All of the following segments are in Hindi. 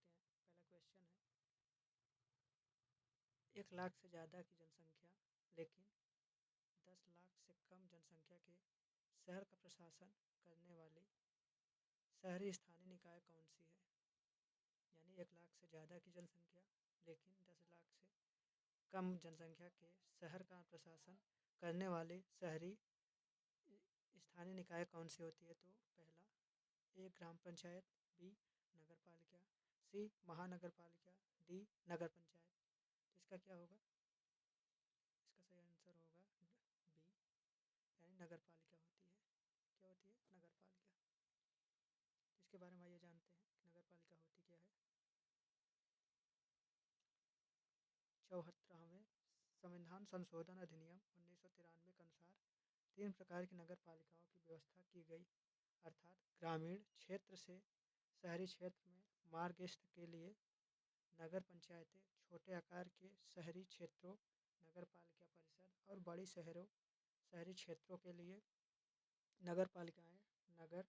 देखते हैं। पहला क्वेश्चन है, 1 लाख से ज़्यादा की जनसंख्या लेकिन 10 लाख से कम जनसंख्या के शहर का प्रशासन करने वाली शहरी स्थानीय निकाय कौन सी है? यानी 1 लाख से ज़्यादा की जनसंख्या लेकिन 10 लाख से कम जनसंख्या के शहर का प्रशासन करने वाली शहरी स्थानीय निकाय कौन सी होती है? तो पहला, ए ग्राम पंचायत, बी नगर पालिका, सी महानगर पालिका, डी नगर पंचायत। तो इसका क्या होगा? इसका सही आंसर होगा बी, यानी नगर पालिका होती है। क्या होती है? नगर पालिका। तो इसके बारे में आइए जानते हैं कि नगर पालिका होती क्या है। 74वें संविधान संशोधन अधिनियम 1993 के अनुसार 3 प्रकार की नगर पालिकाओं की व्यवस्था की गई, अर्थात ग्रामीण क्षेत्र से शहरी क्षेत्र में मार्ग स्थित के लिए नगर पंचायतें, छोटे आकार के शहरी क्षेत्रों नगर पालिका परिषद और बड़ी शहरी क्षेत्रों के लिए नगर पालिकाएं नगर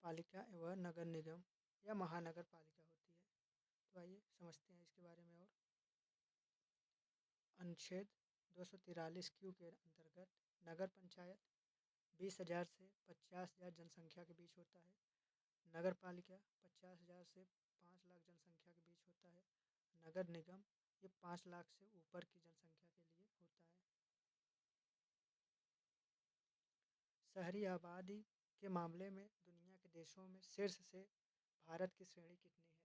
पालिका एवं नगर निगम या महानगर पालिका होती है। तो आइए समझते हैं इसके बारे में। और अनुच्छेद 243 क्यू के अंतर्गत नगर पंचायत 20,000 से 50,000 जनसंख्या के बीच होता है। नगर पालिका 50,000 से 5 लाख जनसंख्या के बीच होता है। नगर निगम ये 5 लाख से ऊपर की जनसंख्या के लिए होता है। शहरी आबादी के मामले में दुनिया के देशों में शीर्ष से भारत की श्रेणी कितनी है?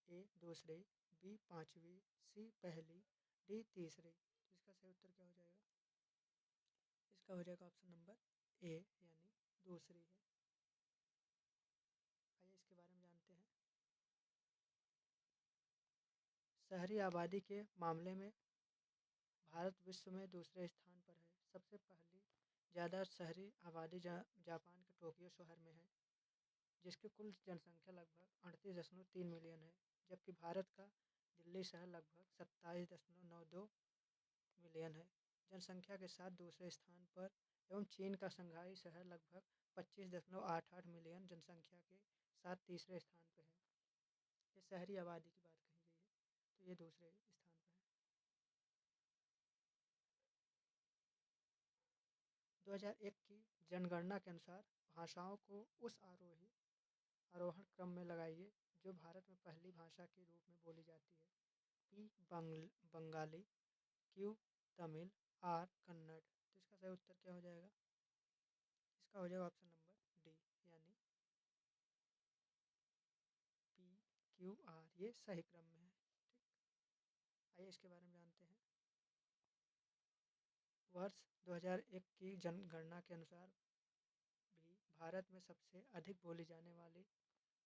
ए दूसरी, बी पाँचवीं, सी पहली, डी तीसरी। तो इसका सही उत्तर क्या हो जाएगा? इसका हो जाएगा ऑप्शन नंबर ए, यानी दूसरी है। आइए इसके बारे में जानते हैं। शहरी आबादी के मामले में भारत विश्व में दूसरे स्थान पर है। सबसे पहली ज़्यादा शहरी आबादी जापान के टोक्यो शहर में है, जिसकी कुल जनसंख्या लगभग 38.3 मिलियन है, जबकि भारत का दिल्ली शहर लगभग 27.92 मिलियन है जनसंख्या के साथ दूसरे स्थान पर, एवं चीन का शंघाई शहर लगभग 25.88 मिलियन जनसंख्या के साथ तीसरे स्थान पर है। ये शहरी आबादी की बात कही गई है, तो ये दूसरे स्थान पर है। 2001 की जनगणना के अनुसार भाषाओं को उस आरोहण क्रम में लगाइए जो भारत में पहली भाषा के रूप में बोली जाती है। P Bengali, Q Tamil, R Kannada. तो इसका सही उत्तर क्या हो जाएगा? इसका हो जाएगा ऑप्शन नंबर डी, यानी पी क्यू आर। ये सही क्रम में है। ठीक, आइए इसके बारे में जानते हैं। वर्ष 2001 की जनगणना के अनुसार भी भारत में सबसे अधिक बोली जाने वाली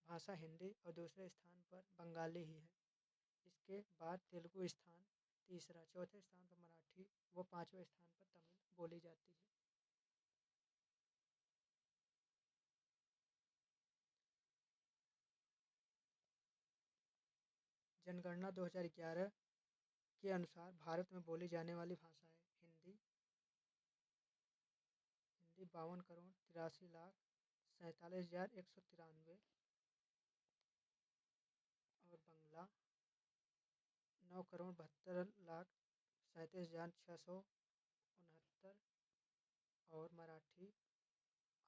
भाषा हिंदी और दूसरे स्थान पर बंगाली ही है। इसके बाद तेलुगु स्थान तीसरा, चौथे स्थान पर मराठी व 5वें स्थान पर तमिल बोली जाती है। जनगणना 2011 के अनुसार भारत में बोली जाने वाली भाषाएं हिंदी 52,83,47,193 और बांग्ला 9,72,37,669 और मराठी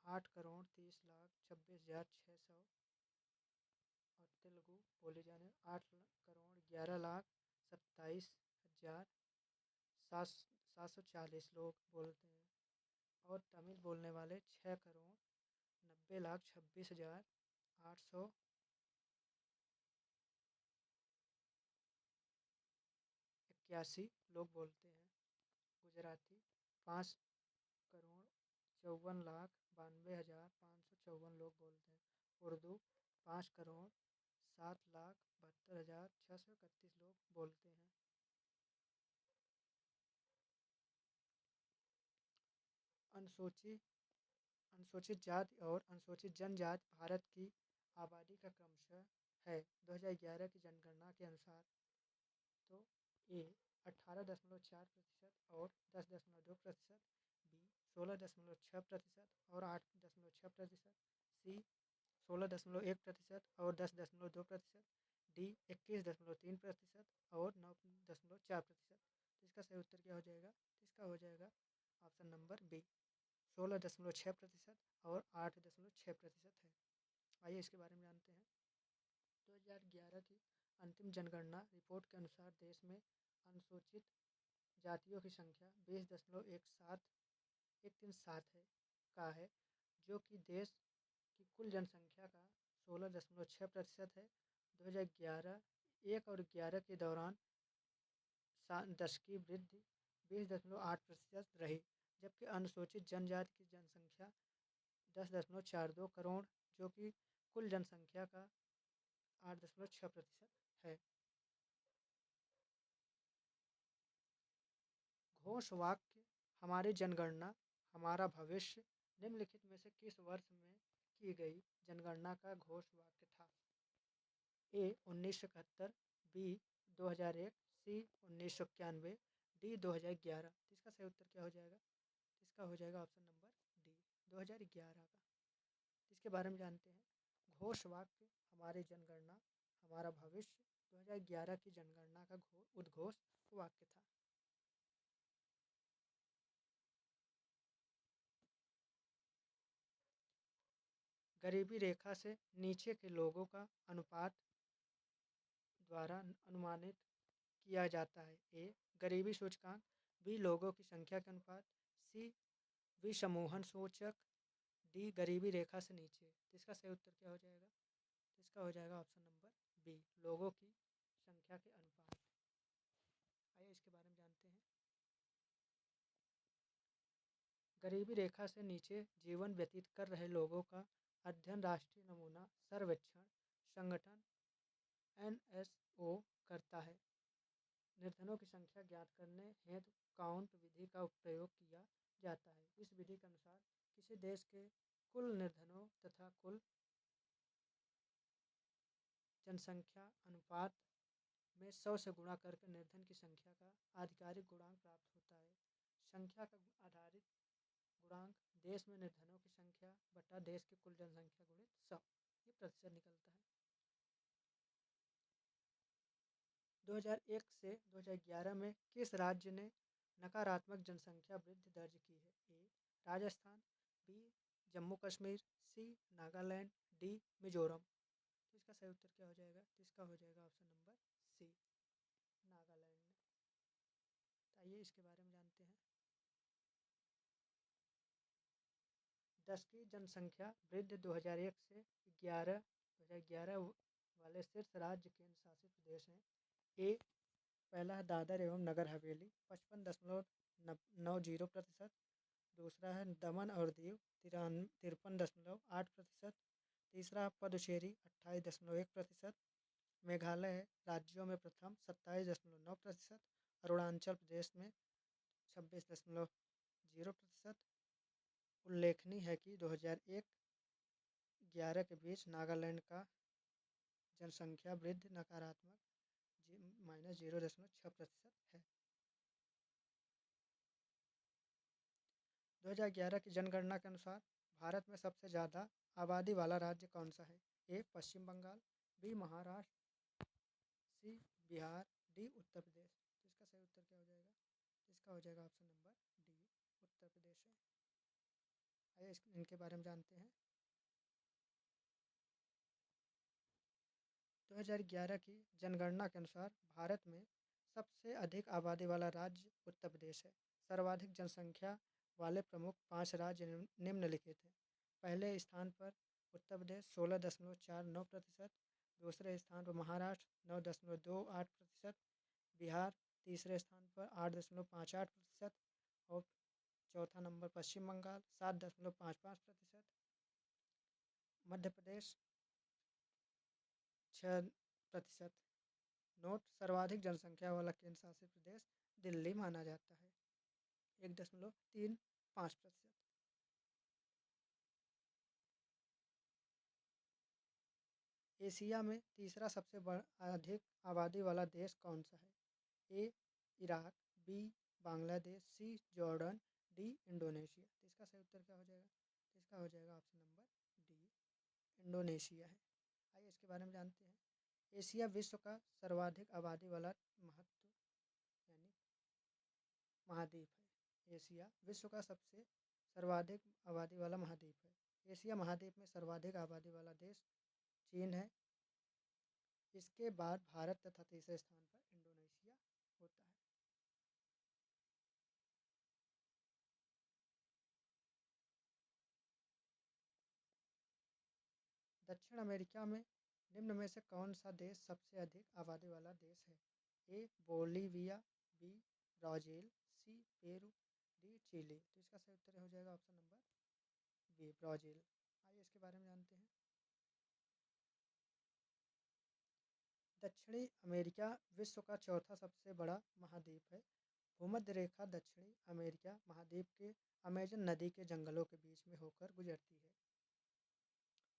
8,30,26,600 और तेलुगु बोले जाने 8,11,27,740 लोग बोलते हैं, और तमिल बोलने वाले 6,90,26,881 लोग बोलते हैं। गुजराती 5,54,92,554 लोग बोलते हैं। उर्दू 5,07,72,631 लोग बोलते हैं। अनुसूची अनुसूचित जाति और अनुसूचित जनजाति भारत की आबादी का क्रमशः है 2011 की जनगणना के अनुसार। तो ए 18.4% और 10.2%, बी 16.6% और 8.6%, सी 16.1% और 10.2%, डी 21.3% और 9.4%। तो इसका सही उत्तर क्या हो जाएगा? तो इसका हो जाएगा ऑप्शन नंबर बी, 16.6% और 8.6% है। आइए इसके बारे में जानते हैं। 2011 की अंतिम जनगणना रिपोर्ट के अनुसार देश में अनुसूचित जातियों की संख्या 20.137 है, जो कि देश की कुल जनसंख्या का 16.6% है। 2011 1 और 11 के दौरान 10 की वृद्धि 20.8% रही, जबकि अनुसूचित जनजाति की जनसंख्या 10.42 करोड़, जो कि कुल जनसंख्या का 8.6% है। घोष वाक्य हमारी जनगणना हमारा भविष्य निम्नलिखित में से किस वर्ष में की गई जनगणना का घोष वाक्य था? ए 1971, बी 2001, सी 1991, डी 2011। इसका सही उत्तर क्या हो जाएगा? इसका हो जाएगा ऑप्शन नंबर डी, 2011 का। इसके बारे में जानते हैं। घोष वाक्य हमारी जनगणना हमारा भविष्य 2011 की जनगणना का उद्घोष वाक्य था। गरीबी रेखा से नीचे के लोगों का अनुपात द्वारा अनुमानित किया जाता है। ए गरीबी सूचकांक, बी लोगों की संख्या के अनुपात, सी विसमूहन सूचक, डी गरीबी रेखा से नीचे। तो इसका सही उत्तर क्या हो जाएगा? तो इसका हो जाएगा ऑप्शन नंबर बी, लोगों की संख्या के अनुपात। आइए इसके बारे में जानते हैं। गरीबी रेखा से नीचे जीवन व्यतीत कर रहे लोगों का अध्ययन राष्ट्रीय नमूना सर्वेक्षण संगठन NSO करता है। निर्धनों की संख्या ज्ञात करने हेतु काउंट विधि का प्रयोग किया जाता है। इस विधि के अनुसार किसी देश के कुल निर्धनों तथा कुल जनसंख्या अनुपात में 100 से गुणा करके निर्धन की संख्या का आधिकारिक गुणांक प्राप्त होता है। संख्या का आधारित गुणांक देश में निर्धनों की संख्या बटा देश की कुल जनसंख्या गुणित 100, ये प्रतिशत निकलता है। 2001 से 2011 में किस राज्य ने नकारात्मक जनसंख्या वृद्धि दर्ज की है? ए राजस्थान, बी जम्मू कश्मीर, सी नागालैंड, डी मिजोरम। तो इसका सही उत्तर क्या हो जाएगा? तो इसका हो जाएगा ऑप्शन नंबर सी, नागालैंड ने। तो आइए इसके बारे में जानते हैं। 10 की जनसंख्या वृद्धि 2001 से 2011 वाले शीर्ष राज्य केंद्र शासित प्रदेश हैं। ए पहला है दादर एवं नगर हवेली 55.90%। दूसरा है दमन और दीव 53.8%। तीसरा पदुचेरी 28.1%। मेघालय है राज्यों में प्रथम 27.9%। अरुणाचल प्रदेश में 26.0%। उल्लेखनीय है कि 2001-11 के बीच नागालैंड का जनसंख्या वृद्धि नकारात्मक -0.6% है। 2011 की जनगणना के अनुसार भारत में सबसे ज़्यादा आबादी वाला राज्य कौन सा है? ए पश्चिम बंगाल, बी महाराष्ट्र, सी बिहार, डी उत्तर प्रदेश। तो इसका सही उत्तर क्या हो जाएगा? इसका हो जाएगा option number D, Uttar Pradesh है। आइए इनके बारे में जानते हैं। 2011 की जनगणना के अनुसार भारत में सबसे अधिक आबादी वाला राज्य उत्तर प्रदेश है। सर्वाधिक जनसंख्या वाले प्रमुख 5 राज्य निम्नलिखित हैं। पहले स्थान पर उत्तर प्रदेश 16.49%। दूसरे स्थान पर महाराष्ट्र 9.28%। बिहार तीसरे स्थान पर 8.58% और चौथा नंबर पश्चिम बंगाल 7.55%। मध्य प्रदेश 6%। नोट सर्वाधिक जनसंख्या वाला केंद्र शासित प्रदेश दिल्ली माना जाता है 1.35%। एशिया में तीसरा सबसे अधिक आबादी वाला देश कौन सा है? ए इराक, बी बांग्लादेश, सी जॉर्डन, डी इंडोनेशिया। तो इसका सही उत्तर क्या हो जाएगा? तो इसका हो जाएगा ऑप्शन नंबर डी, इंडोनेशिया है। आइए इसके बारे में जानते हैं। एशिया विश्व का सर्वाधिक आबादी वाला यानी महाद्वीप है। एशिया विश्व का सबसे सर्वाधिक आबादी वाला महाद्वीप है। एशिया महाद्वीप में सर्वाधिक आबादी वाला देश चीन है। इसके बाद भारत तथा तीसरे स्थान पर इंडोनेशिया होता है। दक्षिण अमेरिका में निम्न में से कौन सा देश सबसे अधिक आबादी वाला देश है? ए बोलीविया, बी ब्राज़ील, सी पेरू, डी चिली। तो इसका सही उत्तर हो जाएगा ऑप्शन नंबर बी ब्राज़ील। आइए इसके बारे में जानते हैं। दक्षिणी अमेरिका विश्व का चौथा सबसे बड़ा महाद्वीप है। भूमध्य रेखा दक्षिणी अमेरिका महाद्वीप के अमेजन नदी के जंगलों के बीच में होकर गुजरती है।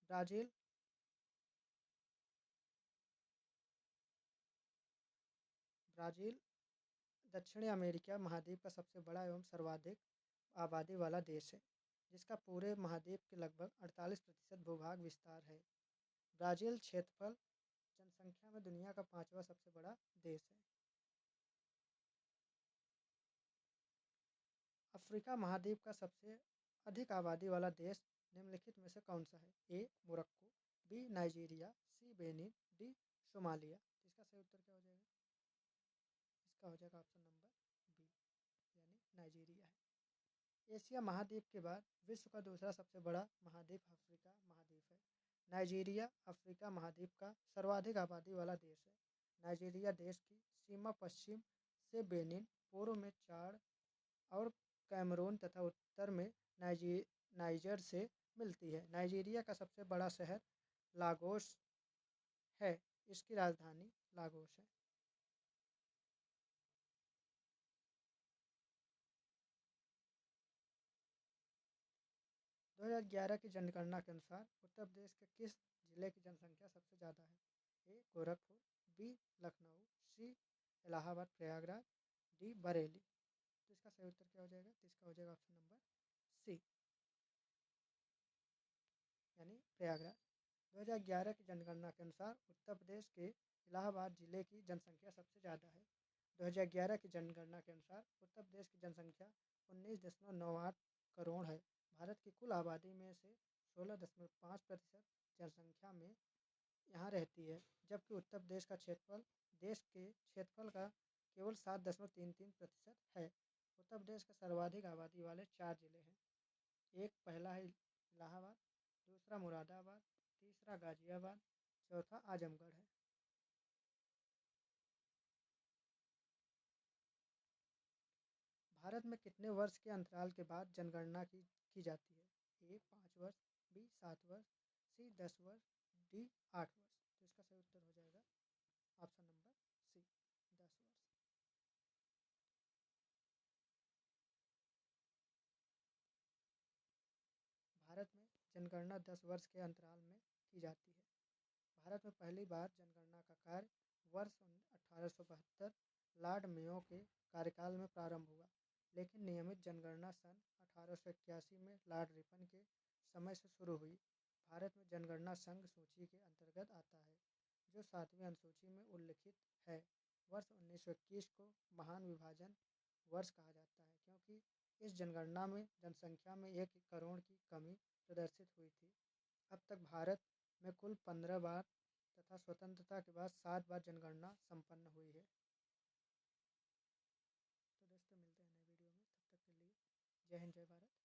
ब्राज़ील ब्राज़ील दक्षिणी अमेरिका महाद्वीप का सबसे बड़ा एवं सर्वाधिक आबादी वाला देश है, जिसका पूरे महाद्वीप के लगभग 48% भूभाग विस्तार है। ब्राज़ील क्षेत्रफल जनसंख्या में दुनिया का 5वां सबसे बड़ा देश है। अफ्रीका महाद्वीप का सबसे अधिक आबादी वाला देश निम्नलिखित में से कौन सा है? ए मोरक्को, बी नाइजीरिया, सी बेनिन, डी सोमालिया। तो इसका सही उत्तर क्या हो जाएगा? इसका हो जाएगा ऑप्शन नंबर बी यानी नाइजीरिया है। एशिया महाद्वीप के बाद विश्व का दूसरा सबसे बड़ा महाद्वीप अफ्रीका महाद्वीप है। नाइजीरिया अफ्रीका महाद्वीप का सर्वाधिक आबादी वाला देश है। नाइजीरिया देश की सीमा पश्चिम से बेनिन, पूर्व में चाड और कैमरून तथा उत्तर में नाइजर से मिलती है। नाइजीरिया का सबसे बड़ा शहर लागोस है। इसकी राजधानी लागोस है। 2011 की जनगणना के अनुसार उत्तर प्रदेश के किस जिले की जनसंख्या सबसे ज़्यादा है? ए गोरखपुर, बी लखनऊ, सी इलाहाबाद प्रयागराज, डी बरेली। तो इसका सही उत्तर क्या हो जाएगा? तो इसका हो जाएगा ऑप्शन नंबर सी यानी प्रयागराज। 2011 की जनगणना के अनुसार उत्तर प्रदेश के इलाहाबाद जिले की जनसंख्या सबसे ज़्यादा है। 2011 की जनगणना के अनुसार उत्तर प्रदेश की जनसंख्या 19.98 करोड़ है। भारत की कुल आबादी में से 16.5% जनसंख्या में यहाँ रहती है, जबकि उत्तर प्रदेश का क्षेत्रफल देश के क्षेत्रफल का केवल 7.33% है। उत्तर प्रदेश के सर्वाधिक आबादी वाले 4 जिले हैं। एक पहला है इलाहाबाद, दूसरा मुरादाबाद, तीसरा गाजियाबाद, चौथा आजमगढ़ है। भारत में कितने वर्ष के अंतराल के बाद जनगणना की जाती है? ए 5 वर्ष, बी 7 वर्ष, सी 10 वर्ष, डी 8 वर्ष। तो इसका सही उत्तर हो जाएगा ऑप्शन नंबर सी 10 वर्ष। भारत में जनगणना 10 वर्ष के अंतराल में की जाती है। भारत में पहली बार जनगणना का कार्य वर्ष 1872 लॉर्ड मेयो के कार्यकाल में प्रारंभ हुआ, लेकिन नियमित जनगणना सन 1881 में लॉर्ड रिपन के समय से शुरू हुई। भारत में जनगणना संघ सूची के अंतर्गत आता है, जो 7वीं अनुसूची में उल्लिखित है। वर्ष 1921 को महान विभाजन वर्ष कहा जाता है, क्योंकि इस जनगणना में जनसंख्या में 1 करोड़ की कमी प्रदर्शित हुई थी। अब तक भारत में कुल 15 बार तथा स्वतंत्रता के बाद 7 बार जनगणना संपन्न हुई है। तो दोस्तों मिलते हैं नए वीडियो में, तब तक के लिए जय हिंद जय भारत।